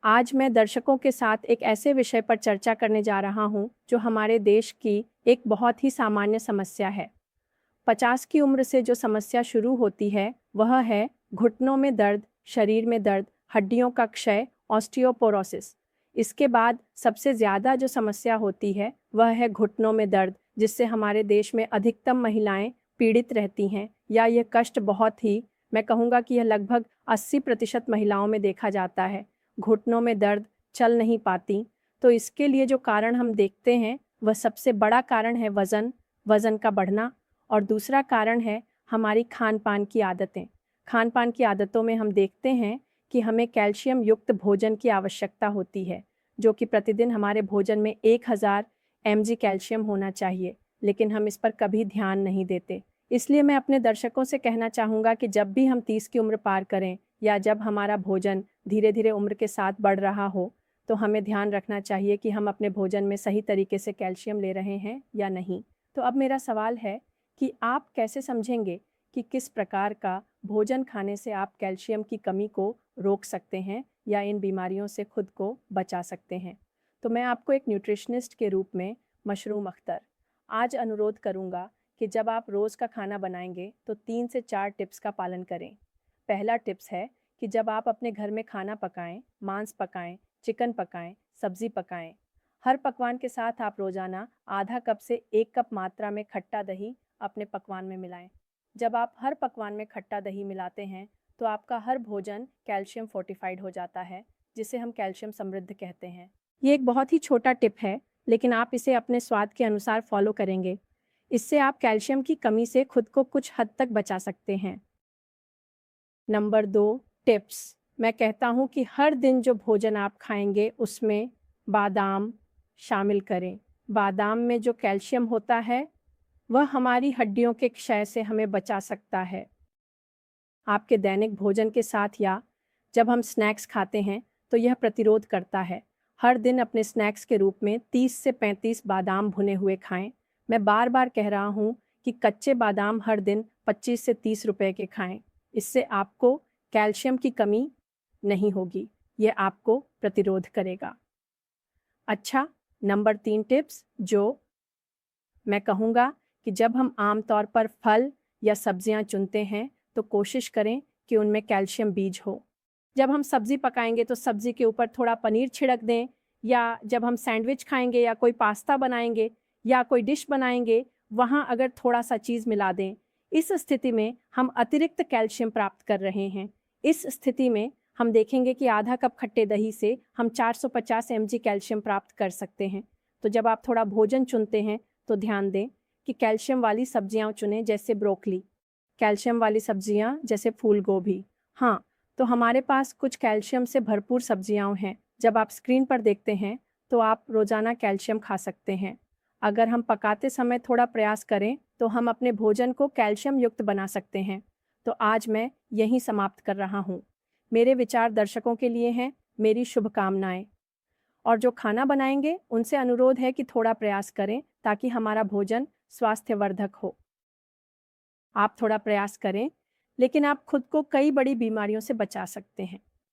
आज मैं दर्शकों के साथ एक ऐसे विषय पर चर्चा करने जा रहा हूं जो हमारे देश की एक बहुत ही सामान्य समस्या है। 50 की उम्र से जो समस्या शुरू होती है वह है घुटनों में दर्द, शरीर में दर्द, हड्डियों का क्षय, ऑस्टियोपोरोसिस। इसके बाद सबसे ज़्यादा जो समस्या होती है वह है घुटनों में दर्द, जिससे हमारे देश में अधिकतम महिलाएं पीड़ित रहती हैं, या यह कष्ट बहुत ही, मैं कहूँगा कि यह लगभग 80% महिलाओं में देखा जाता है। घुटनों में दर्द, चल नहीं पाती। तो इसके लिए जो कारण हम देखते हैं वह सबसे बड़ा कारण है वज़न का बढ़ना, और दूसरा कारण है हमारी खान-पान की आदतें। खान-पान की आदतों में हम देखते हैं कि हमें कैल्शियम युक्त भोजन की आवश्यकता होती है, जो कि प्रतिदिन हमारे भोजन में 1000 mg कैल्शियम होना चाहिए, लेकिन हम इस पर कभी ध्यान नहीं देते। इसलिए मैं अपने दर्शकों से कहना चाहूँगा कि जब भी हम 30 की उम्र पार करें या जब हमारा भोजन धीरे-धीरे उम्र के साथ बढ़ रहा हो, तो हमें ध्यान रखना चाहिए कि हम अपने भोजन में सही तरीके से कैल्शियम ले रहे हैं या नहीं। तो अब मेरा सवाल है कि आप कैसे समझेंगे कि किस प्रकार का भोजन खाने से आप कैल्शियम की कमी को रोक सकते हैं या इन बीमारियों से खुद को बचा सकते हैं। तो मैं आपको एक न्यूट्रिशनिस्ट के रूप में, मशरूम अख्तर, आज अनुरोध करूंगा कि जब आप रोज़ का खाना बनाएंगे तो 3 से 4 टिप्स का पालन करें। पहला टिप्स है कि जब आप अपने घर में खाना पकाएं, मांस पकाएं, चिकन पकाएं, सब्जी पकाएं, हर पकवान के साथ आप रोज़ाना आधा कप से 1 कप मात्रा में खट्टा दही अपने पकवान में मिलाएं। जब आप हर पकवान में खट्टा दही मिलाते हैं तो आपका हर भोजन कैल्शियम फोर्टिफाइड हो जाता है, जिसे हम कैल्शियम समृद्ध कहते हैं। ये एक बहुत ही छोटा टिप है, लेकिन आप इसे अपने स्वाद के अनुसार फॉलो करेंगे। इससे आप कैल्शियम की कमी से खुद को कुछ हद तक बचा सकते हैं। Number 2, tips. मैं कहता हूँ कि हर दिन जो भोजन आप खाएंगे उसमें बादाम शामिल करें। बादाम में जो कैल्शियम होता है वह हमारी हड्डियों के क्षय से हमें बचा सकता है। आपके दैनिक भोजन के साथ या जब हम स्नैक्स खाते हैं तो यह प्रतिरोध करता है। हर दिन अपने स्नैक्स के रूप में 30 से 35 बादाम भुने हुए खाएं। मैं बार बार कह रहा हूँ कि कच्चे बादाम हर दिन 25 से 30 रुपए के खाएं। इससे आपको कैल्शियम की कमी नहीं होगी, यह आपको प्रतिरोध करेगा। अच्छा, नंबर 3 टिप्स जो मैं कहूँगा कि जब हम आमतौर पर फल या सब्जियां चुनते हैं तो कोशिश करें कि उनमें कैल्शियम बीज हो। जब हम सब्ज़ी पकाएंगे तो सब्ज़ी के ऊपर थोड़ा पनीर छिड़क दें, या जब हम सैंडविच खाएंगे या कोई पास्ता बनाएंगे या कोई डिश बनाएंगे, वहाँ अगर थोड़ा सा चीज़ मिला दें। इस स्थिति में हम अतिरिक्त कैल्शियम प्राप्त कर रहे हैं। इस स्थिति में हम देखेंगे कि आधा कप खट्टे दही से हम 450 mg कैल्शियम प्राप्त कर सकते हैं। तो जब आप थोड़ा भोजन चुनते हैं तो ध्यान दें कि कैल्शियम वाली सब्जियां चुनें, जैसे ब्रोकली। कैल्शियम वाली सब्जियां जैसे फूल गोभी। हाँ, तो हमारे पास कुछ कैल्शियम से भरपूर सब्जियां हैं। जब आप स्क्रीन पर देखते हैं तो आप रोज़ाना कैल्शियम खा सकते हैं। अगर हम पकाते समय थोड़ा प्रयास करें तो हम अपने भोजन को कैल्शियम युक्त बना सकते हैं। तो आज मैं यहीं समाप्त कर रहा हूँ। मेरे विचार दर्शकों के लिए हैं, मेरी शुभकामनाएं। और जो खाना बनाएंगे उनसे अनुरोध है कि थोड़ा प्रयास करें ताकि हमारा भोजन स्वास्थ्यवर्धक हो। आप थोड़ा प्रयास करें, लेकिन आप खुद को कई बड़ी बीमारियों से बचा सकते हैं।